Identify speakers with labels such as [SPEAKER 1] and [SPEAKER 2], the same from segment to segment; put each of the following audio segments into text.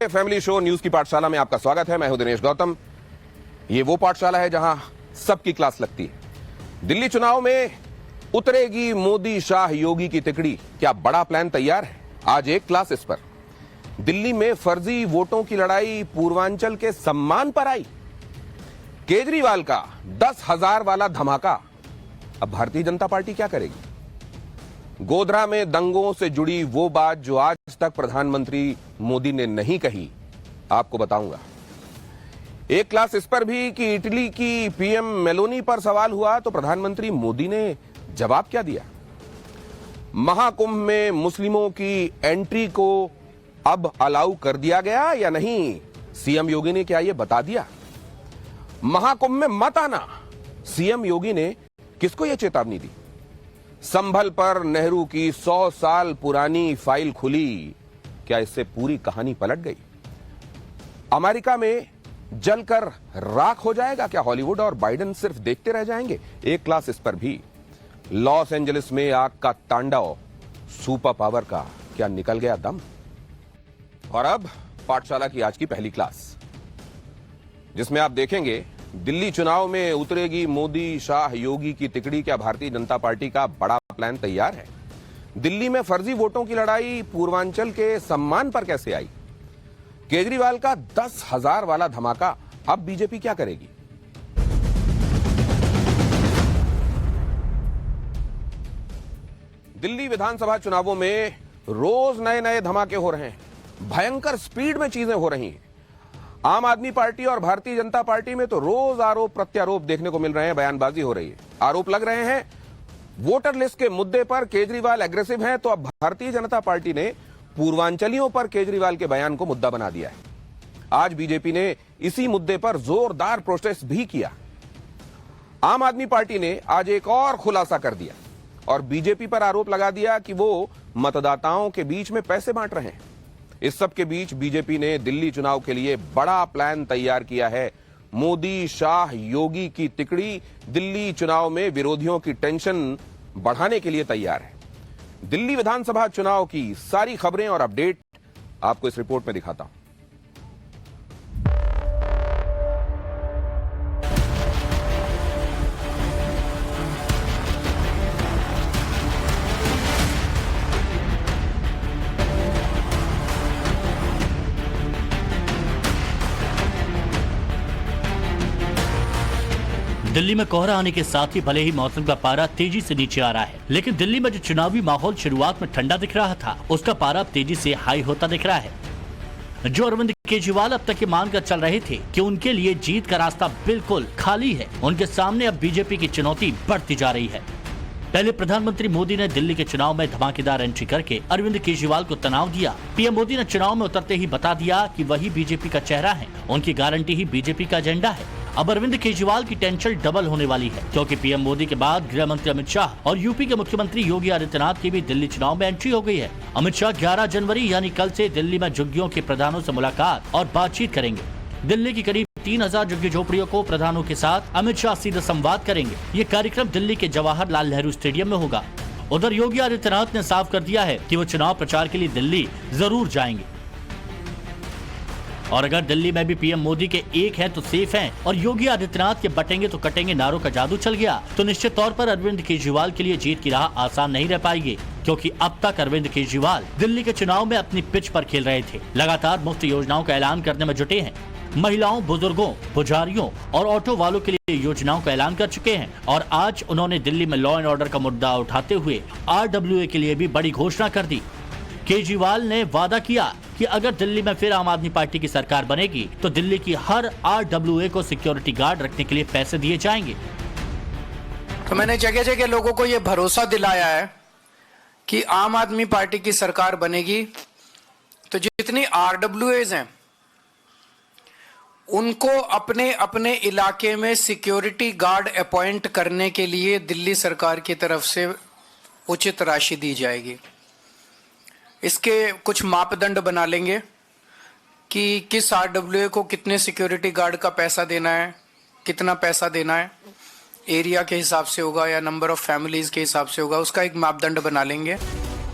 [SPEAKER 1] Family show news की पाठशाला में आपका स्वागत है। मैं हूं दिनेश गौतम। ये वो पाठशाला है जहां सबकी क्लास लगती है। दिल्ली चुनाव में उतरेगी मोदी शाह योगी की तिकड़ी, क्या बड़ा प्लान तैयार है? आज एक क्लास इस पर। दिल्ली में फर्जी वोटों की लड़ाई पूर्वांचल के सम्मान पर आई। केजरीवाल का 10,000 वाला धमाका, अब भारतीय जनता पार्टी क्या करेगी? गोधरा में दंगों से जुड़ी वो बात जो आज तक प्रधानमंत्री मोदी ने नहीं कही, आपको बताऊंगा। एक क्लास इस पर भी कि इटली की पीएम मेलोनी पर सवाल हुआ तो प्रधानमंत्री मोदी ने जवाब क्या दिया। महाकुंभ में मुस्लिमों की एंट्री को अब अलाउ कर दिया गया या नहीं, सीएम योगी ने क्या यह बता दिया। महाकुंभ में मत आना, सीएम योगी ने किसको यह चेतावनी दी। संभल पर नेहरू की 100 साल पुरानी फाइल खुली, क्या इससे पूरी कहानी पलट गई? अमेरिका में जलकर राख हो जाएगा क्या हॉलीवुड, और बाइडेन सिर्फ देखते रह जाएंगे? एक क्लास इस पर भी। लॉस एंजलिस में आग का तांडव, सुपर पावर का क्या निकल गया दम? और अब पाठशाला की आज की पहली क्लास, जिसमें आप देखेंगे दिल्ली चुनाव में उतरेगी मोदी शाह योगी की तिकड़ी, क्या भारतीय जनता पार्टी का बड़ा प्लान तैयार है? दिल्ली में फर्जी वोटों की लड़ाई पूर्वांचल के सम्मान पर कैसे आई? केजरीवाल का 10,000 वाला धमाका, अब बीजेपी क्या करेगी? दिल्ली विधानसभा चुनावों में रोज नए नए धमाके हो रहे हैं, भयंकर स्पीड में चीजें हो रही हैं। आम आदमी पार्टी और भारतीय जनता पार्टी में तो रोज आरोप प्रत्यारोप देखने को मिल रहे हैं, बयानबाजी हो रही है। आरोप लग रहे हैं वोटर लिस्ट के मुद्दे पर केजरीवाल एग्रेसिव हैं, तो अब भारतीय जनता पार्टी ने पूर्वांचलियों पर केजरीवाल के बयान को मुद्दा बना दिया है। आज बीजेपी ने इसी मुद्दे पर जोरदार प्रोटेस्ट भी किया। आम आदमी पार्टी ने आज एक और खुलासा कर दिया और बीजेपी पर आरोप लगा दिया कि वो मतदाताओं के बीच में पैसे बांट रहे हैं। इस सब के बीच बीजेपी ने दिल्ली चुनाव के लिए बड़ा प्लान तैयार किया है। मोदी शाह योगी की तिकड़ी दिल्ली चुनाव में विरोधियों की टेंशन बढ़ाने के लिए तैयार है। दिल्ली विधानसभा चुनाव की सारी खबरें और अपडेट आपको इस रिपोर्ट में दिखाता हूं।
[SPEAKER 2] दिल्ली में कोहरा आने के साथ ही भले ही मौसम का पारा तेजी से नीचे आ रहा है, लेकिन दिल्ली में जो चुनावी माहौल शुरुआत में ठंडा दिख रहा था, उसका पारा अब तेजी से हाई होता दिख रहा है। जो अरविंद केजरीवाल अब तक ये मानकर चल रहे थे कि उनके लिए जीत का रास्ता बिल्कुल खाली है, उनके सामने अब बीजेपी की चुनौती बढ़ती जा रही है। पहले प्रधानमंत्री मोदी ने दिल्ली के चुनाव में धमाकेदार एंट्री करके अरविंद केजरीवाल को तनाव दिया। पीएम मोदी ने चुनाव में उतरते ही बता दिया कि वही बीजेपी का चेहरा है, उनकी गारंटी ही बीजेपी का एजेंडा है। अब अरविंद केजरीवाल की टेंशन डबल होने वाली है, क्योंकि पीएम मोदी के बाद गृह मंत्री अमित शाह और यूपी के मुख्यमंत्री योगी आदित्यनाथ की भी दिल्ली चुनाव में एंट्री हो गई है। अमित शाह 11 जनवरी यानी कल से दिल्ली में झुग्गियों के प्रधानों से मुलाकात और बातचीत करेंगे। दिल्ली की करीब 3,000 झुग्गी झोपड़ियों को प्रधानों के साथ अमित शाह सीधा संवाद करेंगे। ये कार्यक्रम दिल्ली के जवाहरलाल नेहरू स्टेडियम में होगा। उधर योगी आदित्यनाथ ने साफ कर दिया है कि वो चुनाव प्रचार के लिए दिल्ली जरूर जाएंगे, और अगर दिल्ली में भी पीएम मोदी के एक हैं तो सेफ हैं और योगी आदित्यनाथ के बटेंगे तो कटेंगे नारों का जादू चल गया, तो निश्चित तौर पर अरविंद केजरीवाल के लिए जीत की राह आसान नहीं रह पाएगी, क्योंकि अब तक अरविंद केजरीवाल दिल्ली के चुनाव में अपनी पिच पर खेल रहे थे। लगातार मुफ्त योजनाओं का ऐलान करने में जुटे हैं। महिलाओं, बुजुर्गों, पुजारियों और ऑटो वालों के लिए योजनाओं का ऐलान कर चुके हैं, और आज उन्होंने दिल्ली में लॉ एंड ऑर्डर का मुद्दा उठाते हुए RWA के लिए भी बड़ी घोषणा कर दी। केजरीवाल ने वादा किया कि अगर दिल्ली में फिर आम आदमी पार्टी की सरकार बनेगी तो दिल्ली की हर RWA को सिक्योरिटी गार्ड रखने के लिए पैसे दिए जाएंगे।
[SPEAKER 3] तो मैंने जगह जगह लोगों को यह भरोसा दिलाया है कि आम आदमी पार्टी की सरकार बनेगी तो जितनी RWAs हैं उनको अपने अपने इलाके में सिक्योरिटी गार्ड अपॉइंट करने के लिए दिल्ली सरकार की तरफ से उचित राशि दी जाएगी। इसके कुछ मापदंड बना लेंगे कि किस RWA को कितने सिक्योरिटी गार्ड का पैसा देना है, कितना पैसा देना है, एरिया के हिसाब से होगा या नंबर ऑफ फैमिलीज के हिसाब से होगा, उसका एक मापदंड बना लेंगे।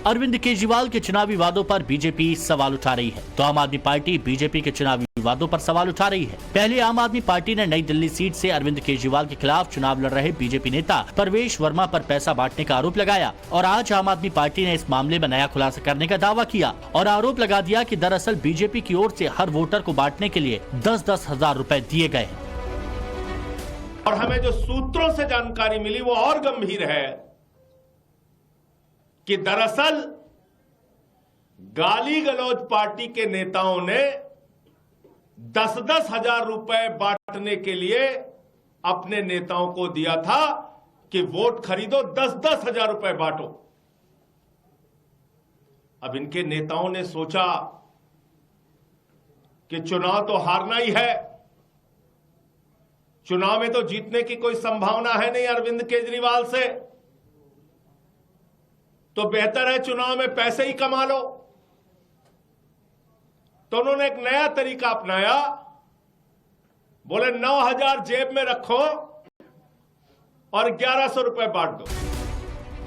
[SPEAKER 2] अरविंद केजरीवाल के चुनावी वादों पर बीजेपी सवाल उठा रही है, तो आम आदमी पार्टी बीजेपी के चुनावी वादों पर सवाल उठा रही है। पहले आम आदमी पार्टी ने नई दिल्ली सीट से अरविंद केजरीवाल के खिलाफ चुनाव लड़ रहे बीजेपी नेता परवेश वर्मा पर पैसा बांटने का आरोप लगाया और आज आम आदमी पार्टी ने इस मामले में नया खुलासा करने का दावा किया और आरोप लगा दिया कि दरअसल बीजेपी की ओर से हर वोटर को बांटने के लिए 10-10 हजार रुपए दिए गए।
[SPEAKER 4] और हमें जो सूत्रों से जानकारी मिली वो और गंभीर है कि दरअसल गाली गलौज पार्टी के नेताओं ने 10-10 हजार रुपए बांटने के लिए अपने नेताओं को दिया था कि वोट खरीदो, 10-10 हजार रुपए बांटो। अब इनके नेताओं ने सोचा कि चुनाव तो हारना ही है, चुनाव में तो जीतने की कोई संभावना है नहीं अरविंद केजरीवाल से, तो बेहतर है चुनाव में पैसे ही कमा लो। तो उन्होंने एक नया तरीका अपनाया, बोले 9,000 जेब में रखो और 1,100 रुपए बांट दो।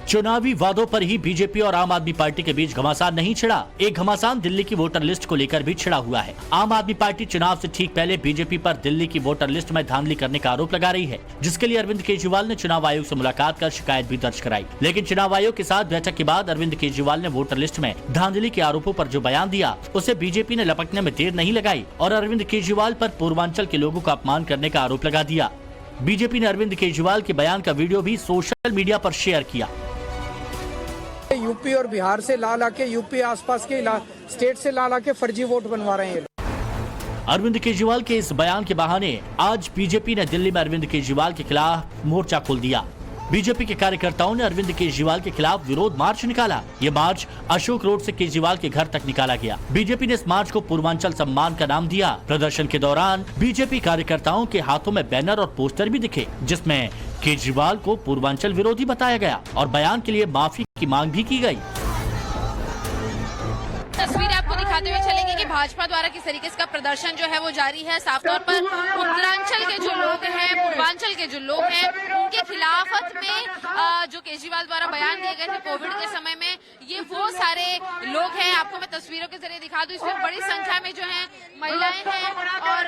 [SPEAKER 2] चुनावी वादों पर ही बीजेपी और आम आदमी पार्टी के बीच घमासान नहीं छिड़ा, एक घमासान दिल्ली की वोटर लिस्ट को लेकर भी छिड़ा हुआ है। आम आदमी पार्टी चुनाव से ठीक पहले बीजेपी पर दिल्ली की वोटर लिस्ट में धांधली करने का आरोप लगा रही है, जिसके लिए अरविंद केजरीवाल ने चुनाव आयोग से मुलाकात कर शिकायत भी दर्ज कराई। लेकिन चुनाव आयोग के साथ बैठक के बाद अरविंद केजरीवाल ने वोटर लिस्ट में धांधली के आरोपों पर जो बयान दिया उसे बीजेपी ने लपटने में देर नहीं लगाई और अरविंद केजरीवाल पर पूर्वांचल के लोगों का अपमान करने का आरोप लगा दिया। बीजेपी ने अरविंद केजरीवाल के बयान का वीडियो भी सोशल मीडिया पर शेयर किया।
[SPEAKER 5] यूपी और बिहार से ला के यूपी आसपास के स्टेट से ला के फर्जी वोट बनवा रहे हैं।
[SPEAKER 2] अरविंद केजरीवाल के इस बयान के बहाने आज बीजेपी ने दिल्ली में अरविंद केजरीवाल के खिलाफ मोर्चा खोल दिया। बीजेपी के कार्यकर्ताओं ने अरविंद केजरीवाल के खिलाफ विरोध मार्च निकाला। ये मार्च अशोक रोड से केजरीवाल के घर तक निकाला गया। बीजेपी ने इस मार्च को पूर्वांचल सम्मान का नाम दिया। प्रदर्शन के दौरान बीजेपी कार्यकर्ताओं के हाथों में बैनर और पोस्टर भी दिखे, जिसमें केजरीवाल को पूर्वांचल विरोधी बताया गया और बयान के लिए माफी की मांग भी की गई।
[SPEAKER 6] तस्वीर आपको दिखाते हुए चलेंगे कि भाजपा द्वारा किस तरीके से प्रदर्शन जो है वो जारी है। साफ तौर पर उत्तरांचल के जो लोग हैं, पूर्वांचल के जो लोग हैं, उनके खिलाफत में जो केजरीवाल द्वारा बयान दिए गए थे कोविड के समय में, ये वो सारे लोग हैं। आपको मैं तस्वीरों के जरिए दिखा दूं, इसमें बड़ी संख्या में जो है महिलाएं हैं और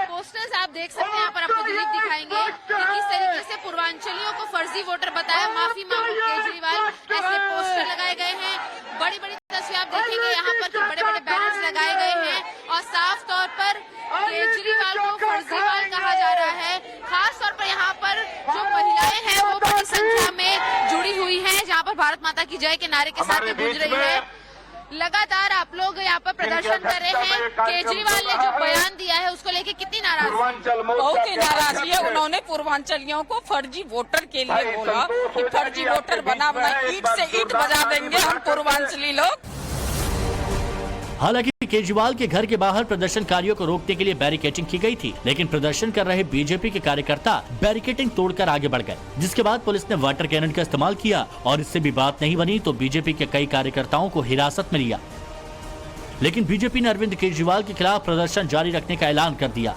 [SPEAKER 6] पोस्टर्स आप देख सकते हैं। यहाँ पर आपको दिलीप दिखाएंगे कि किस तरीके से पूर्वांचलियों को फर्जी वोटर बताया, माफी मांगो केजरीवाल, ऐसे पोस्टर लगाए गए हैं। बड़ी बड़ी तस्वीर आप देखेंगे यहाँ पर कि बड़े बड़े बैनर्स लगाए गए हैं और साफ तौर पर केजरीवाल को फर्जीवाल कहा जा रहा है। खास तौर पर यहाँ पर जो महिलाएं हैं वो बड़ी संख्या में जुड़ी हुई हैं, जहाँ पर भारत माता की जय के नारे के साथ में गूंज रही है। लगातार आप लोग यहाँ पर प्रदर्शन कर रहे हैं। केजरीवाल ने जो बयान दिया है उसको लेके कितनी नाराजगी?
[SPEAKER 7] बहुत ही नाराजगी है। उन्होंने पूर्वांचलियों को फर्जी वोटर के लिए बोला कि फर्जी वोटर बना ईंट से ईंट बजा देंगे हम पूर्वांचली लोग।
[SPEAKER 2] हालांकि केजरीवाल के घर के बाहर प्रदर्शनकारियों को रोकने के लिए बैरिकेडिंग की गई थी, लेकिन प्रदर्शन कर रहे बीजेपी के कार्यकर्ता बैरिकेडिंग तोड़कर आगे बढ़ गए, जिसके बाद पुलिस ने वाटर कैनन का इस्तेमाल किया और इससे भी बात नहीं बनी तो बीजेपी के कई कार्यकर्ताओं को हिरासत में लिया। लेकिन बीजेपी ने अरविंद केजरीवाल के खिलाफ प्रदर्शन जारी रखने का ऐलान कर दिया।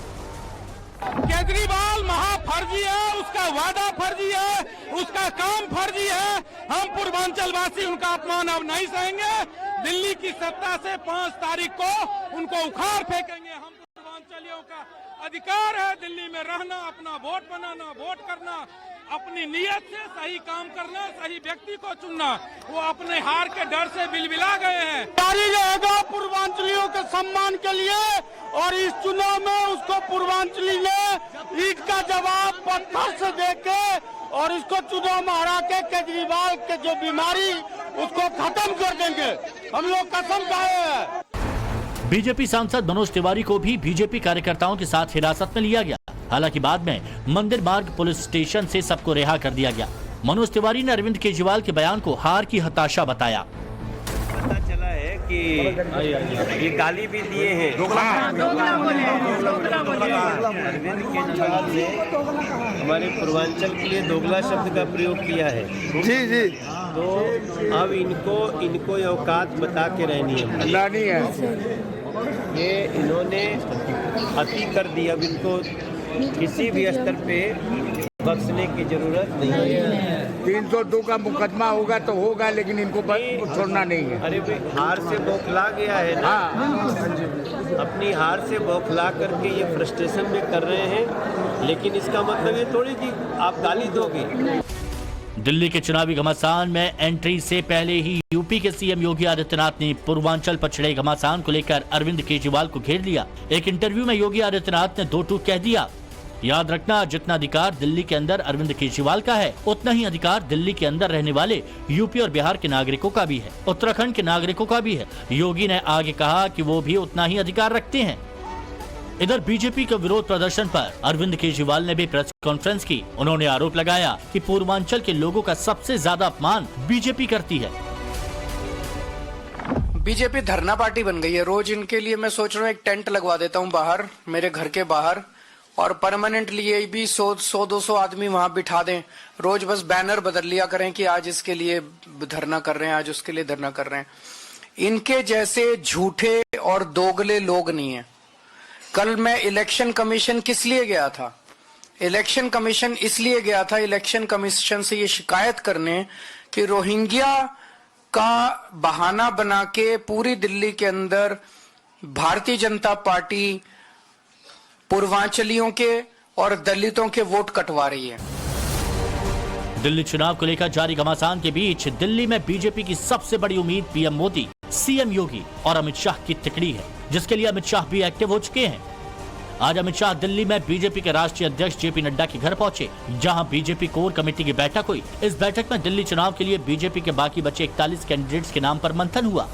[SPEAKER 8] केजरीवाल महाफर्जी है, उसका वादा फर्जी है, उसका काम फर्जी है। हम पूर्वांचल वासी उनका अपमान अब नहीं सहेंगे। दिल्ली की सत्ता से 5 तारीख को उनको उखाड़ फेंकेंगे। हम पूर्वांचलियों का अधिकार है दिल्ली में रहना, अपना वोट बनाना, वोट करना, अपनी नियत से सही काम करना, सही व्यक्ति को चुनना। वो अपने हार के डर से बिलबिला गए हैं। जारी रहेगा पूर्वांचलियों के सम्मान के लिए और इस चुनाव में उसको पूर्वांचली ने ईंट का जवाब पत्थर से देके और इसको चुनाव में हरा के केजरीवाल के जो बीमारी उसको खत्म कर देंगे। हम लोग कसम खाए हैं।
[SPEAKER 2] बीजेपी सांसद मनोज तिवारी को भी बीजेपी कार्यकर्ताओं के साथ हिरासत में लिया गया। हालांकि बाद में मंदिर मार्ग पुलिस स्टेशन से सबको रिहा कर दिया गया। मनोज तिवारी ने अरविंद केजरीवाल के बयान को हार की हताशा बताया।
[SPEAKER 9] पता चला है कि ये गाली भी दिए हैं। अरविंद केजरीवाल ने हमारे पूर्वांचल के लिए दोगला शब्द का प्रयोग किया है।
[SPEAKER 8] जी जी।
[SPEAKER 9] तो अब इनको ये औकात बता के रहनी है। ये इन्होंने अति कर दिया। अब इनको किसी भी स्तर पे बख्शने की जरूरत नहीं है।
[SPEAKER 10] 302 का मुकदमा होगा तो होगा, लेकिन इनको छोड़ना नहीं है।
[SPEAKER 9] अरे भाई, हार से बौखला गया है ना। अपनी हार से बौखला करके ये फ्रस्ट्रेशन में कर रहे हैं, लेकिन इसका मतलब ये थोड़ी कि आप गाली दोगे।
[SPEAKER 2] दिल्ली के चुनावी घमासान में एंट्री से पहले ही यूपी के सीएम योगी आदित्यनाथ ने पूर्वांचल पर छिड़े घमासान को लेकर अरविंद केजरीवाल को घेर लिया। एक इंटरव्यू में योगी आदित्यनाथ ने दो टूक कह दिया, याद रखना जितना अधिकार दिल्ली के अंदर अरविंद केजरीवाल का है, उतना ही अधिकार दिल्ली के अंदर रहने वाले यूपी और बिहार के नागरिकों का भी है, उत्तराखंड के नागरिकों का भी है। योगी ने आगे कहा कि वो भी उतना ही अधिकार रखते हैं। इधर बीजेपी के विरोध प्रदर्शन पर अरविंद केजरीवाल ने भी प्रेस कॉन्फ्रेंस की। उन्होंने आरोप लगाया कि पूर्वांचल के लोगों का सबसे ज्यादा अपमान बीजेपी करती है।
[SPEAKER 3] बीजेपी धरना पार्टी बन गई है। रोज इनके लिए मैं सोच रहा हूँ एक टेंट लगवा देता हूँ बाहर, मेरे घर के बाहर, और परमानेंटली ये भी 100-200 आदमी वहां बिठा दें। रोज बस बैनर बदल लिया करें कि आज इसके लिए धरना कर रहे हैं, आज उसके लिए धरना कर रहे हैं। इनके जैसे झूठे और दोगले लोग नहीं है। कल मैं इलेक्शन कमीशन किस लिए गया था? इलेक्शन कमीशन इसलिए गया था, इलेक्शन कमीशन से ये शिकायत करने कि रोहिंग्या का बहाना बना के पूरी दिल्ली के अंदर भारतीय जनता पार्टी पूर्वांचलियों के और दलितों के वोट कटवा रही है।
[SPEAKER 2] दिल्ली चुनाव को लेकर जारी घमासान के बीच दिल्ली में बीजेपी की सबसे बड़ी उम्मीद पीएम मोदी, सीएम योगी और अमित शाह की तिकड़ी है, जिसके लिए अमित शाह भी एक्टिव हो चुके हैं। आज अमित शाह दिल्ली में बीजेपी के राष्ट्रीय अध्यक्ष जेपी नड्डा के घर पहुंचे, जहां बीजेपी कोर कमेटी की बैठक हुई। इस बैठक में दिल्ली चुनाव के लिए बीजेपी के बाकी बचे 41 कैंडिडेट्स के नाम पर मंथन हुआ।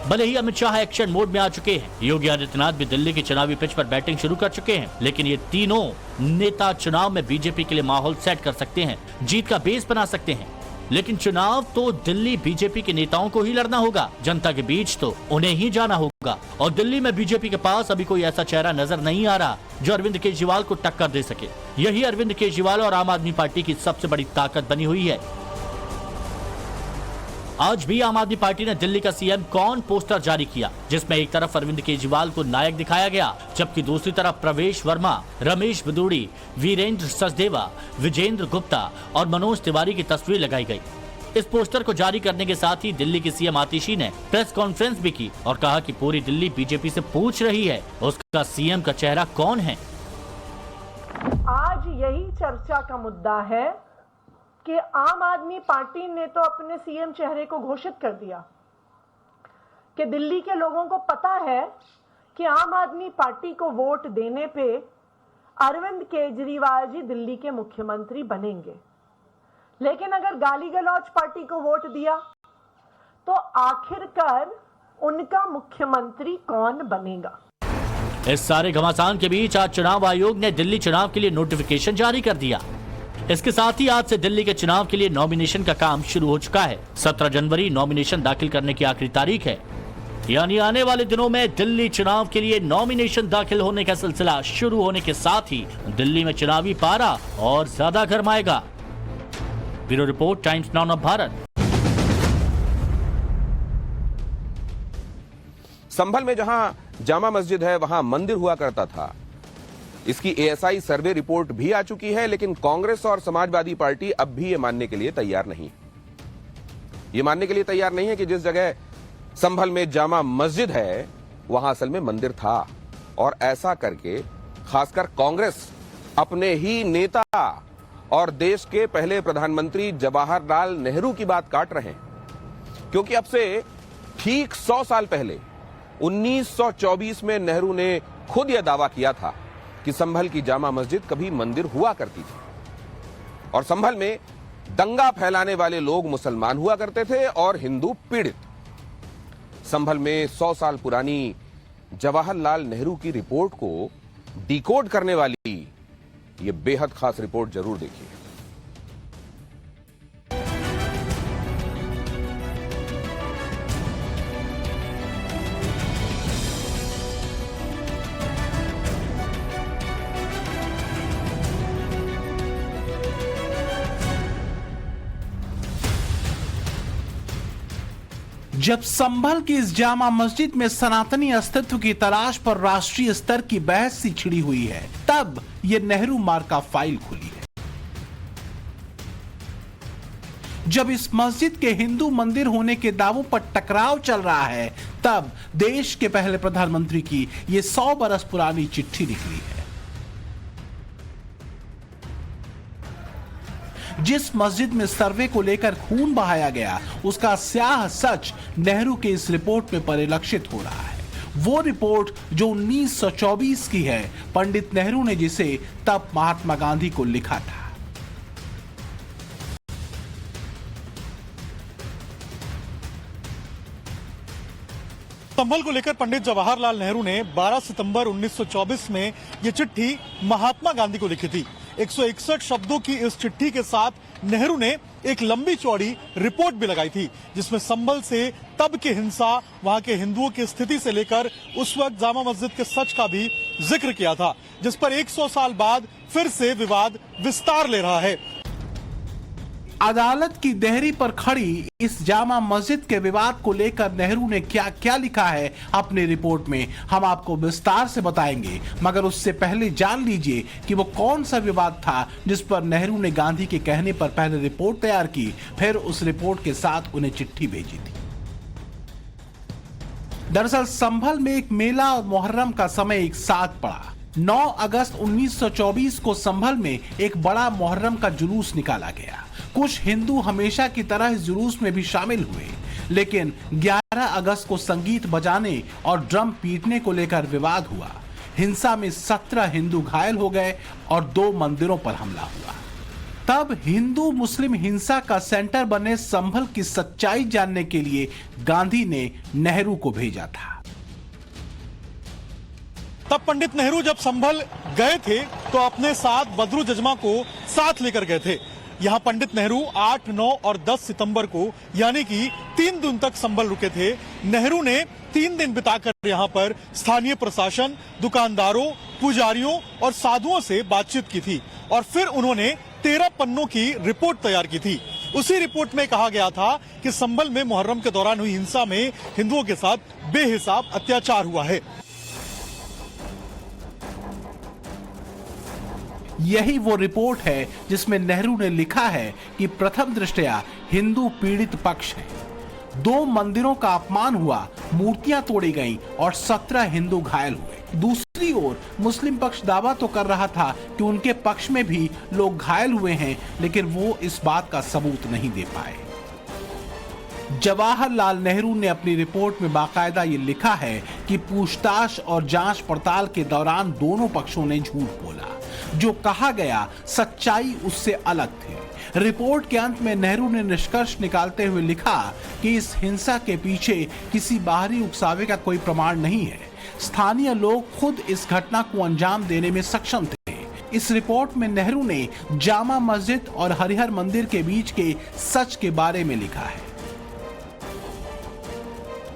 [SPEAKER 2] भले ही अमित शाह एक्शन मोड में आ चुके हैं, योगी आदित्यनाथ भी दिल्ली की चुनावी पिच पर बैटिंग शुरू कर चुके हैं, लेकिन ये तीनों नेता चुनाव में बीजेपी के लिए माहौल सेट कर सकते हैं, जीत का बेस बना सकते हैं। लेकिन चुनाव तो दिल्ली बीजेपी के नेताओं को ही लड़ना होगा, जनता के बीच तो उन्हें ही जाना होगा। और दिल्ली में बीजेपी के पास अभी कोई ऐसा चेहरा नजर नहीं आ रहा जो अरविंद केजरीवाल को टक्कर दे सके। यही अरविंद केजरीवाल और आम आदमी पार्टी की सबसे बड़ी ताकत बनी हुई है। आज भी आम आदमी पार्टी ने दिल्ली का सीएम कौन पोस्टर जारी किया, जिसमें एक तरफ अरविंद केजरीवाल को नायक दिखाया गया, जबकि दूसरी तरफ प्रवेश वर्मा, रमेश बिदूड़ी, वीरेंद्र सचदेवा, विजेंद्र गुप्ता और मनोज तिवारी की तस्वीर लगाई गई। इस पोस्टर को जारी करने के साथ ही दिल्ली की सीएम आतिशी ने प्रेस कॉन्फ्रेंस भी की और कहा कि पूरी दिल्ली बीजेपी से पूछ रही है उसका सीएम का चेहरा कौन है।
[SPEAKER 11] आज यही चर्चा का मुद्दा है कि आम आदमी पार्टी ने तो अपने सीएम चेहरे को घोषित कर दिया कि दिल्ली के लोगों को पता है कि आम आदमी पार्टी को वोट देने पे अरविंद केजरीवाल जी दिल्ली के मुख्यमंत्री बनेंगे। लेकिन अगर गाली गलौज पार्टी को वोट दिया तो आखिरकार उनका मुख्यमंत्री कौन बनेगा?
[SPEAKER 2] इस सारे घमासान के बीच आज चुनाव आयोग ने दिल्ली चुनाव के लिए नोटिफिकेशन जारी कर दिया। इसके साथ ही आज से दिल्ली के चुनाव के लिए नॉमिनेशन का काम शुरू हो चुका है। 17 जनवरी नॉमिनेशन दाखिल करने की आखिरी तारीख है, यानी आने वाले दिनों में दिल्ली चुनाव के लिए नॉमिनेशन दाखिल होने का सिलसिला शुरू होने के साथ ही दिल्ली में चुनावी पारा और ज्यादा गरमाएगा। Bureau report, Times Now of Bharat.
[SPEAKER 1] Sambhal में जहां जामा मस्जिद है वहां मंदिर हुआ करता था। इसकी एएसआई सर्वे रिपोर्ट भी आ चुकी है, लेकिन कांग्रेस और समाजवादी पार्टी अब भी ये मानने के लिए तैयार नहीं। ये मानने के लिए तैयार नहीं है कि जिस जगह संभल में जामा मस्जिद है वहां असल में मंदिर था। और ऐसा करके खासकर कांग्रेस अपने ही नेता और देश के पहले प्रधानमंत्री जवाहरलाल नेहरू की बात काट रहे हैं, क्योंकि अब से ठीक 100 साल पहले 1924 में नेहरू ने खुद यह दावा किया था कि संभल की जामा मस्जिद कभी मंदिर हुआ करती थी और संभल में दंगा फैलाने वाले लोग मुसलमान हुआ करते थे और हिंदू पीड़ित। संभल में 100 साल पुरानी जवाहरलाल नेहरू की रिपोर्ट को डिकोड करने वाली ये बेहद खास रिपोर्ट जरूर देखिए।
[SPEAKER 12] जब संभल की इस जामा मस्जिद में सनातनी अस्तित्व की तलाश पर राष्ट्रीय स्तर की बहस सी छिड़ी हुई है, तब यह नेहरू मार्का फाइल खुली है। जब इस मस्जिद के हिंदू मंदिर होने के दावों पर टकराव चल रहा है, तब देश के पहले प्रधानमंत्री की ये 100 बरस पुरानी चिट्ठी निकली है। जिस मस्जिद में सर्वे को लेकर खून बहाया गया, उसका स्याह सच नेहरू के इस रिपोर्ट में परिलक्षित हो रहा है। वो रिपोर्ट जो 1924 की है, पंडित नेहरू ने जिसे तब महात्मा गांधी को लिखा था।
[SPEAKER 13] संभल को लेकर पंडित जवाहरलाल नेहरू ने 12 सितंबर 1924 में ये चिट्ठी महात्मा गांधी को लिखी थी। 161 शब्दों की इस चिट्ठी के साथ नेहरू ने एक लंबी चौड़ी रिपोर्ट भी लगाई थी, जिसमें संभल से तब की हिंसा, वहां के हिंदुओं की स्थिति से लेकर उस वक्त जामा मस्जिद के सच का भी जिक्र किया था, जिस पर 100 साल बाद फिर से विवाद विस्तार ले रहा है।
[SPEAKER 12] अदालत की देहरी पर खड़ी इस जामा मस्जिद के विवाद को लेकर नेहरू ने क्या क्या लिखा है अपनी रिपोर्ट में, हम आपको विस्तार से बताएंगे। मगर उससे पहले जान लीजिए कि वो कौन सा विवाद था जिस पर नेहरू ने गांधी के कहने पर पहले रिपोर्ट तैयार की, फिर उस रिपोर्ट के साथ उन्हें चिट्ठी भेजी थी। दरअसल संभल में एक मेला और मुहर्रम का समय एक साथ पड़ा। 9 अगस्त 1924 को संभल में एक बड़ा मुहर्रम का जुलूस निकाला गया। कुछ हिंदू हमेशा की तरह इस जुलूस में भी शामिल हुए, लेकिन 11 अगस्त को संगीत बजाने और ड्रम पीटने को लेकर विवाद हुआ। हिंसा में 17 हिंदू घायल हो गए और 2 मंदिरों पर हमला हुआ। तब हिंदू मुस्लिम हिंसा का सेंटर बने संभल की सच्चाई जानने के लिए गांधी ने नेहरू को भेजा था।
[SPEAKER 13] तब पंडित नेहरू जब संभल गए थे तो अपने साथ बदरू जजमा को साथ लेकर गए थे। यहाँ पंडित नेहरू 8, 9 और 10 सितंबर को यानी कि 3 दिन तक संभल रुके थे। नेहरू ने 3 दिन बिताकर यहाँ पर स्थानीय प्रशासन, दुकानदारों, पुजारियों और साधुओं से बातचीत की थी और फिर उन्होंने 13 पन्नों की रिपोर्ट तैयार की थी। उसी रिपोर्ट में कहा गया था कि संभल में मुहर्रम के दौरान हुई हिंसा में हिंदुओं के साथ बेहिसाब अत्याचार हुआ है।
[SPEAKER 12] यही वो रिपोर्ट है जिसमें नेहरू ने लिखा है कि प्रथम दृष्टया हिंदू पीड़ित पक्ष है। 2 मंदिरों का अपमान हुआ, मूर्तियां तोड़ी गईं और 17 हिंदू घायल हुए। दूसरी ओर मुस्लिम पक्ष दावा तो कर रहा था कि उनके पक्ष में भी लोग घायल हुए हैं, लेकिन वो इस बात का सबूत नहीं दे पाए। जवाहरलाल नेहरू ने अपनी रिपोर्ट में बाकायदा ये लिखा है कि पूछताछ और जांच पड़ताल के दौरान दोनों पक्षों ने झूठ बोला। जो कहा गया सच्चाई उससे अलग थी। रिपोर्ट के अंत में नेहरू ने निष्कर्ष निकालते हुए लिखा कि इस हिंसा के पीछे किसी बाहरी उकसावे का कोई प्रमाण नहीं है। स्थानीय लोग खुद इस घटना को अंजाम देने में सक्षम थे। इस रिपोर्ट में नेहरू ने जामा मस्जिद और हरिहर मंदिर के बीच के सच के बारे में लिखा है।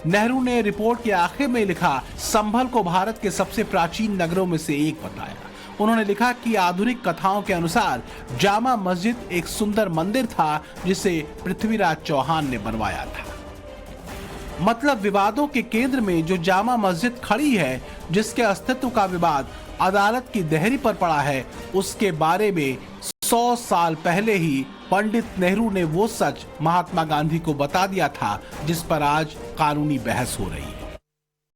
[SPEAKER 12] नेहरू ने रिपोर्ट के आखिर में लिखा, संभल को भारत के सबसे प्राचीन नगरों में से एक बताया। उन्होंने लिखा कि आधुनिक कथाओं के अनुसार जामा मस्जिद एक सुंदर मंदिर था जिसे पृथ्वीराज चौहान ने बनवाया था। मतलब विवादों के केंद्र में जो जामा मस्जिद खड़ी है, जिसके अस्तित्व का विवाद अदालत की देहरी पर पड़ा है, उसके बारे में 100 साल पहले ही पंडित नेहरू ने वो सच महात्मा गांधी को बता दिया था जिस पर आज कानूनी बहस हो रही है।